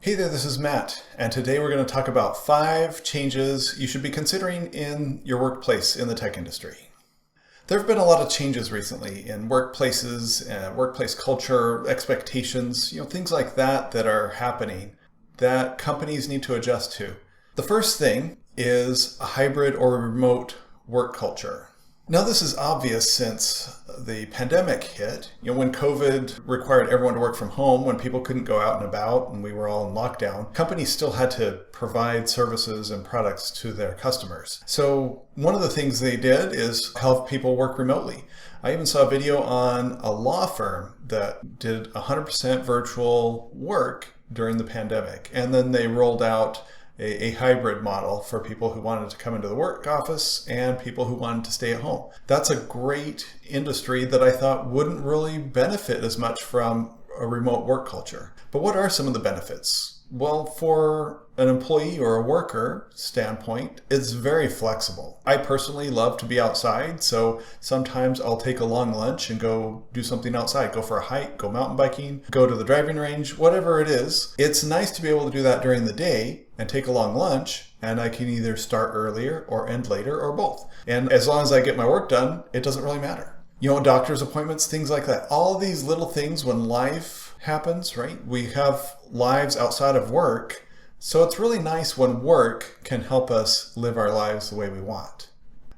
Hey there, this is Matt, and today we're going to talk about 5 changes you should be considering in your workplace in the tech industry. There have been a lot of changes recently in workplaces, workplace culture, expectations, things like that are happening that companies need to adjust to. The first thing is a hybrid or remote work culture. Now, this is obvious since the pandemic hit. When COVID required everyone to work from home, when people couldn't go out and about and we were all in lockdown, companies still had to provide services and products to their customers. So one of the things they did is help people work remotely. I even saw a video on a law firm that did 100% virtual work during the pandemic. And then they rolled out a hybrid model for people who wanted to come into the work office and people who wanted to stay at home. That's a great industry that I thought wouldn't really benefit as much from a remote work culture. But what are some of the benefits? Well, for an employee or a worker standpoint, it's very flexible. I personally love to be outside, so sometimes I'll take a long lunch and go do something outside, go for a hike, go mountain biking, go to the driving range, whatever it is. It's nice to be able to do that during the day and take a long lunch, and I can either start earlier or end later or both. And as long as I get my work done, it doesn't really matter. Doctor's appointments, things like that. All these little things when life happens, right? We have lives outside of work. So it's really nice when work can help us live our lives the way we want.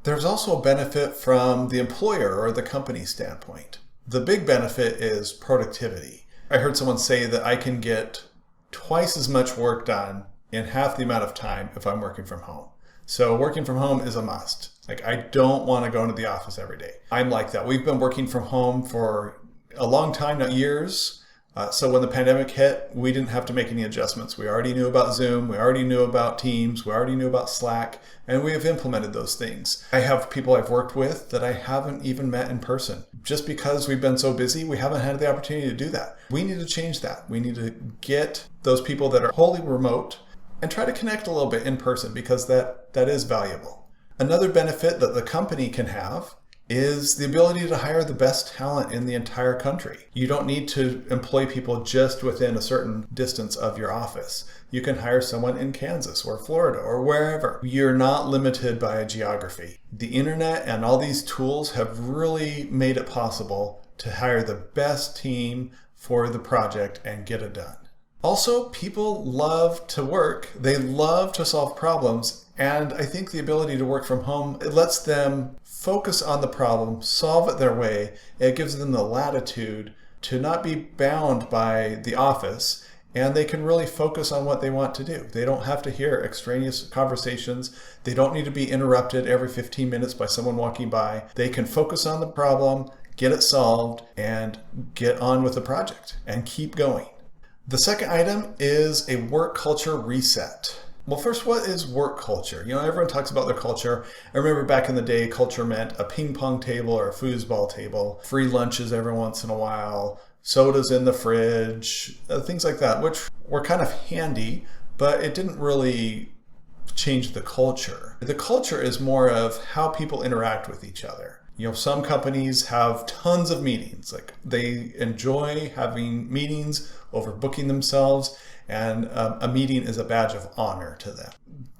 There's also a benefit from the employer or the company standpoint. The big benefit is productivity. I heard someone say that I can get twice as much work done in half the amount of time if I'm working from home. So working from home is a must. I don't want to go into the office every day. I'm like that. We've been working from home for a long time, not years. So when the pandemic hit, we didn't have to make any adjustments. We already knew about Zoom. We already knew about Teams. We already knew about Slack. And we have implemented those things. I have people I've worked with that I haven't even met in person. Just because we've been so busy, we haven't had the opportunity to do that. We need to change that. We need to get those people that are wholly remote and try to connect a little bit in person because that is valuable. Another benefit that the company can have is the ability to hire the best talent in the entire country. You don't need to employ people just within a certain distance of your office. You can hire someone in Kansas or Florida or wherever. You're not limited by geography. The internet and all these tools have really made it possible to hire the best team for the project and get it done. Also, people love to work. They love to solve problems. And I think the ability to work from home, it lets them focus on the problem, solve it their way. It gives them the latitude to not be bound by the office, and they can really focus on what they want to do. They don't have to hear extraneous conversations. They don't need to be interrupted every 15 minutes by someone walking by. They can focus on the problem, get it solved, and get on with the project and keep going. The second item is a work culture reset. Well, first, what is work culture? Everyone talks about their culture. I remember back in the day, culture meant a ping pong table or a foosball table, free lunches every once in a while, sodas in the fridge, things like that, which were kind of handy, but it didn't really change the culture. The culture is more of how people interact with each other. Some companies have tons of meetings. They enjoy having meetings, overbooking themselves, and a meeting is a badge of honor to them.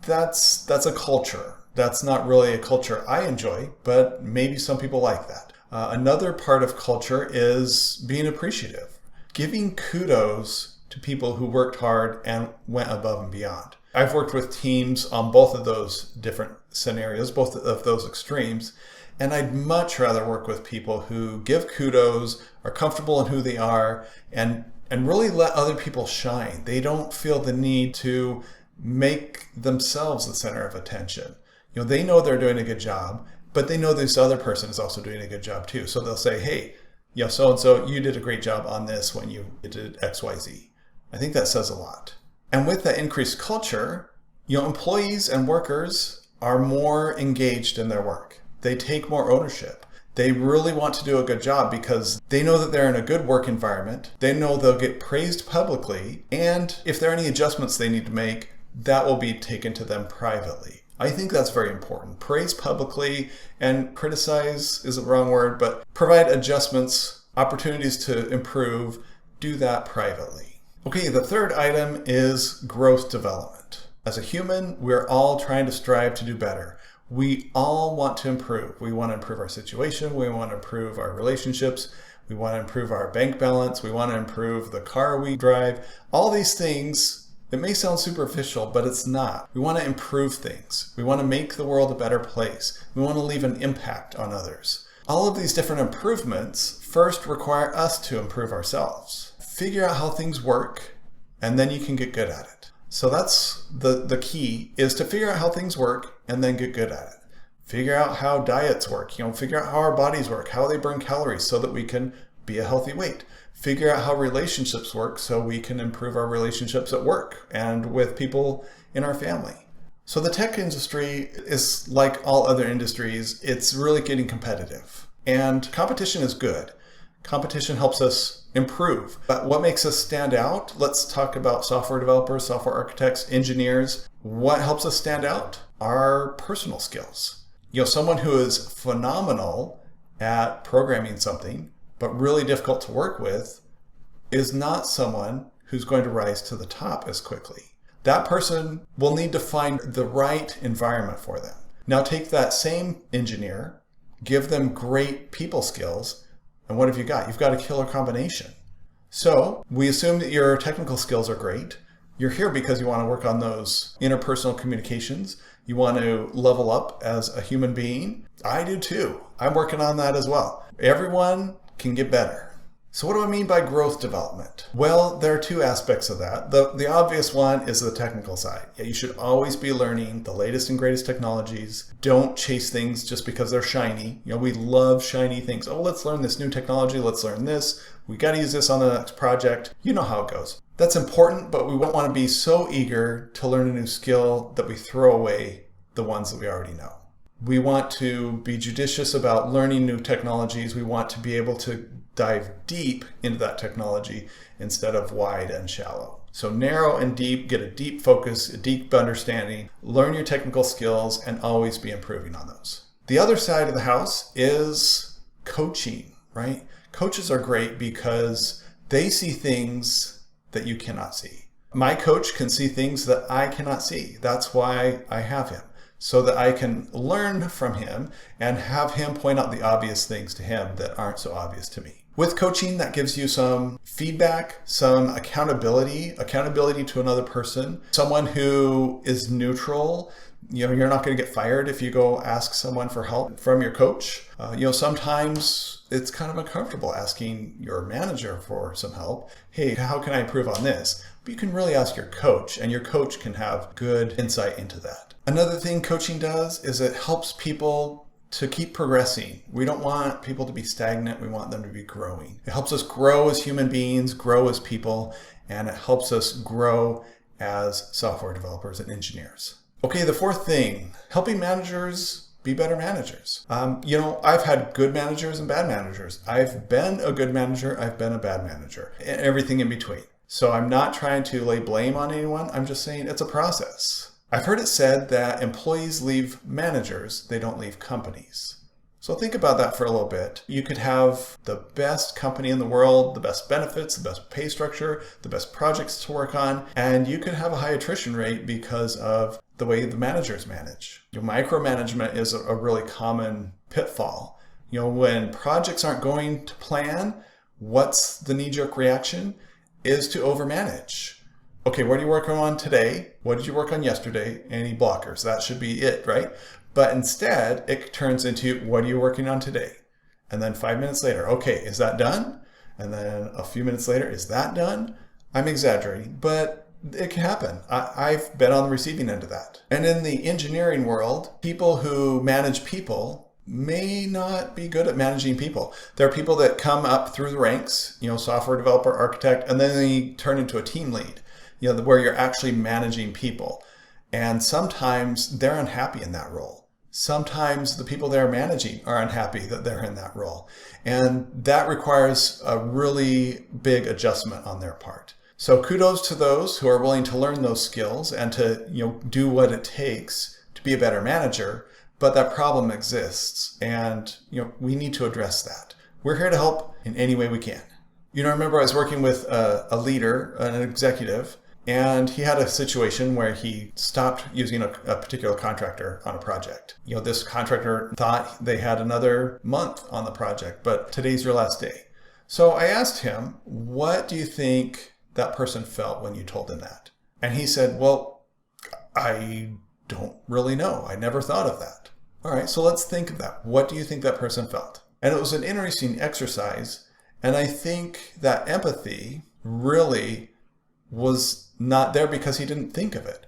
That's a culture. That's not really a culture I enjoy, but maybe some people like that. Another part of culture is being appreciative, giving kudos to people who worked hard and went above and beyond. I've worked with teams on both of those different scenarios, both of those extremes, and I'd much rather work with people who give kudos, are comfortable in who they are, and really let other people shine. They don't feel the need to make themselves the center of attention. They know they're doing a good job, but they know this other person is also doing a good job too. So they'll say, hey, so-and-so, you did a great job on this when you did XYZ. I think that says a lot. And with that increased culture, employees and workers are more engaged in their work. They take more ownership. They really want to do a good job because they know that they're in a good work environment. They know they'll get praised publicly. And if there are any adjustments they need to make, that will be taken to them privately. I think that's very important. Praise publicly and criticize is the wrong word, but provide adjustments, opportunities to improve, do that privately. Okay, the third item is growth development. As a human, we're all trying to strive to do better. We all want to improve. We want to improve our situation. We want to improve our relationships. We want to improve our bank balance. We want to improve the car we drive. All these things, it may sound superficial, but it's not. We want to improve things. We want to make the world a better place. We want to leave an impact on others. All of these different improvements first require us to improve ourselves. Figure out how things work, and then you can get good at it. So that's the key, is to figure out how things work and then get good at it. Figure out how diets work, figure out how our bodies work, how they burn calories so that we can be a healthy weight. Figure out how relationships work so we can improve our relationships at work and with people in our family. So the tech industry is like all other industries. It's really getting competitive, and competition is good. Competition helps us improve. But what makes us stand out? Let's talk about software developers, software architects, engineers. What helps us stand out? Our personal skills. Someone who is phenomenal at programming something, but really difficult to work with, is not someone who's going to rise to the top as quickly. That person will need to find the right environment for them. Now take that same engineer, give them great people skills, and what have you got? You've got a killer combination. So we assume that your technical skills are great. You're here because you want to work on those interpersonal communications. You want to level up as a human being. I do too. I'm working on that as well. Everyone can get better. So what do I mean by growth development? Well, there are two aspects of that. The obvious one is the technical side. You should always be learning the latest and greatest technologies. Don't chase things just because they're shiny. We love shiny things. Oh, let's learn this new technology. Let's learn this. We got to use this on the next project. You know how it goes. That's important, but we won't want to be so eager to learn a new skill that we throw away the ones that we already know. We want to be judicious about learning new technologies. We want to be able to dive deep into that technology instead of wide and shallow. So narrow and deep, get a deep focus, a deep understanding, learn your technical skills, and always be improving on those. The other side of the house is coaching, right? Coaches are great because they see things that you cannot see. My coach can see things that I cannot see. That's why I have him, so that I can learn from him and have him point out the obvious things to him that aren't so obvious to me. With coaching, that gives you some feedback, some accountability to another person, someone who is neutral. You're not going to get fired if you go ask someone for help from your coach. Sometimes it's kind of uncomfortable asking your manager for some help. Hey, how can I improve on this? But you can really ask your coach, and your coach can have good insight into that. Another thing coaching does is it helps people to keep progressing. We don't want people to be stagnant. We want them to be growing. It helps us grow as human beings, grow as people, and it helps us grow as software developers and engineers. Okay, the fourth thing, helping managers be better managers. I've had good managers and bad managers. I've been a good manager. I've been a bad manager, and everything in between. So I'm not trying to lay blame on anyone. I'm just saying it's a process. I've heard it said that employees leave managers, they don't leave companies. So think about that for a little bit. You could have the best company in the world, the best benefits, the best pay structure, the best projects to work on, and you could have a high attrition rate because of the way the managers manage. Micromanagement is a really common pitfall. When projects aren't going to plan, what's the knee-jerk reaction? Is to overmanage. Okay, what are you working on today? What did you work on yesterday? Any blockers? That should be it, right? But instead, it turns into, what are you working on today? And then 5 minutes later, okay, is that done? And then a few minutes later, is that done? I'm exaggerating, but it can happen. I've been on the receiving end of that. And in the engineering world, people who manage people may not be good at managing people. There are people that come up through the ranks, software developer, architect, and then they turn into a team lead. Where you're actually managing people. And sometimes they're unhappy in that role. Sometimes the people they're managing are unhappy that they're in that role. And that requires a really big adjustment on their part. So kudos to those who are willing to learn those skills and to do what it takes to be a better manager. But that problem exists, and we need to address that. We're here to help in any way we can. I remember I was working with a leader, an executive, and he had a situation where he stopped using a particular contractor on a project. This contractor thought they had another month on the project, but today's your last day. So I asked him, what do you think that person felt when you told him that? And he said, well, I don't really know. I never thought of that. All right, so let's think of that. What do you think that person felt? And it was an interesting exercise. And I think that empathy really was not there because he didn't think of it.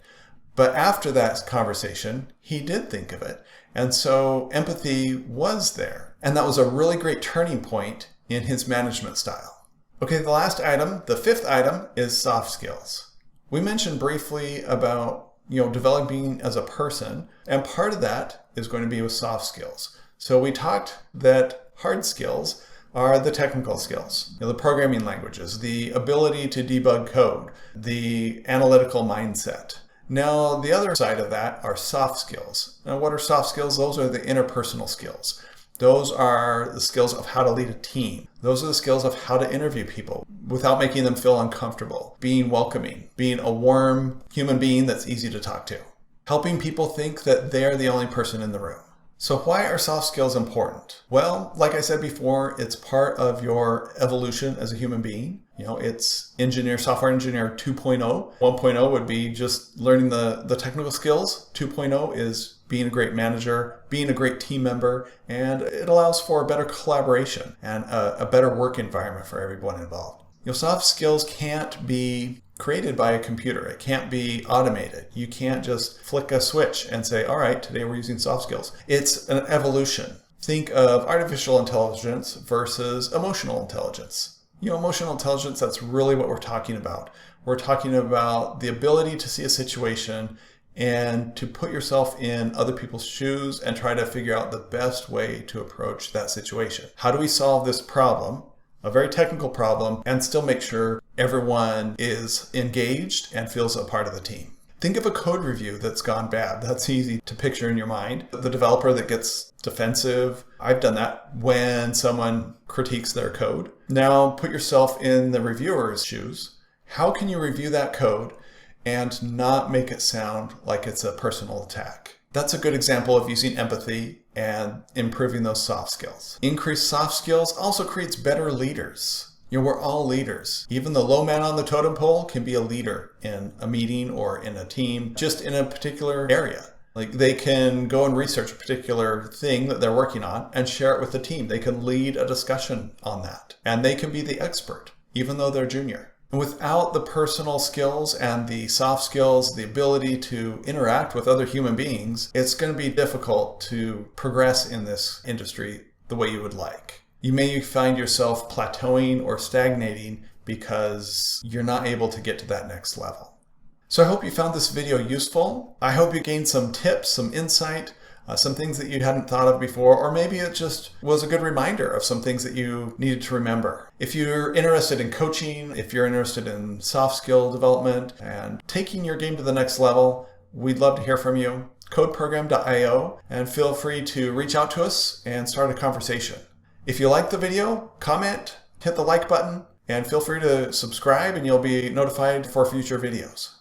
But after that conversation, he did think of it. And so empathy was there. And that was a really great turning point in his management style. Okay, the last item, the fifth item, is soft skills. We mentioned briefly about developing as a person, and part of that is going to be with soft skills. So we talked that hard skills are the technical skills, the programming languages, the ability to debug code, the analytical mindset. Now, the other side of that are soft skills. Now, what are soft skills? Those are the interpersonal skills. Those are the skills of how to lead a team. Those are the skills of how to interview people without making them feel uncomfortable, being welcoming, being a warm human being that's easy to talk to, helping people think that they're the only person in the room. So why are soft skills important? Well, like I said before, it's part of your evolution as a human being. It's software engineer 2.0. 1.0 would be just learning the technical skills. 2.0 is being a great manager, being a great team member, and it allows for better collaboration and a better work environment for everyone involved. Soft skills can't be created by a computer. It can't be automated. You can't just flick a switch and say, all right, today we're using soft skills. It's an evolution. Think of artificial intelligence versus emotional intelligence. Emotional intelligence, that's really what we're talking about. We're talking about the ability to see a situation and to put yourself in other people's shoes and try to figure out the best way to approach that situation. How do we solve this problem, a very technical problem, and still make sure everyone is engaged and feels a part of the team? Think of a code review that's gone bad. That's easy to picture in your mind. The developer that gets defensive. I've done that when someone critiques their code. Now put yourself in the reviewer's shoes. How can you review that code and not make it sound like it's a personal attack? That's a good example of using empathy and improving those soft skills. Increased soft skills also creates better leaders. We're all leaders. Even the low man on the totem pole can be a leader in a meeting or in a team, just in a particular area. Like they can go and research a particular thing that they're working on and share it with the team. They can lead a discussion on that. And they can be the expert, even though they're junior. And without the personal skills and the soft skills, the ability to interact with other human beings, it's going to be difficult to progress in this industry the way you would like. You may find yourself plateauing or stagnating because you're not able to get to that next level. So I hope you found this video useful. I hope you gained some tips, some insight, some things that you hadn't thought of before, or maybe it just was a good reminder of some things that you needed to remember. If you're interested in coaching, if you're interested in soft skill development and taking your game to the next level, we'd love to hear from you. Codeprogram.io, and feel free to reach out to us and start a conversation. If you liked the video, comment, hit the like button, and feel free to subscribe and you'll be notified for future videos.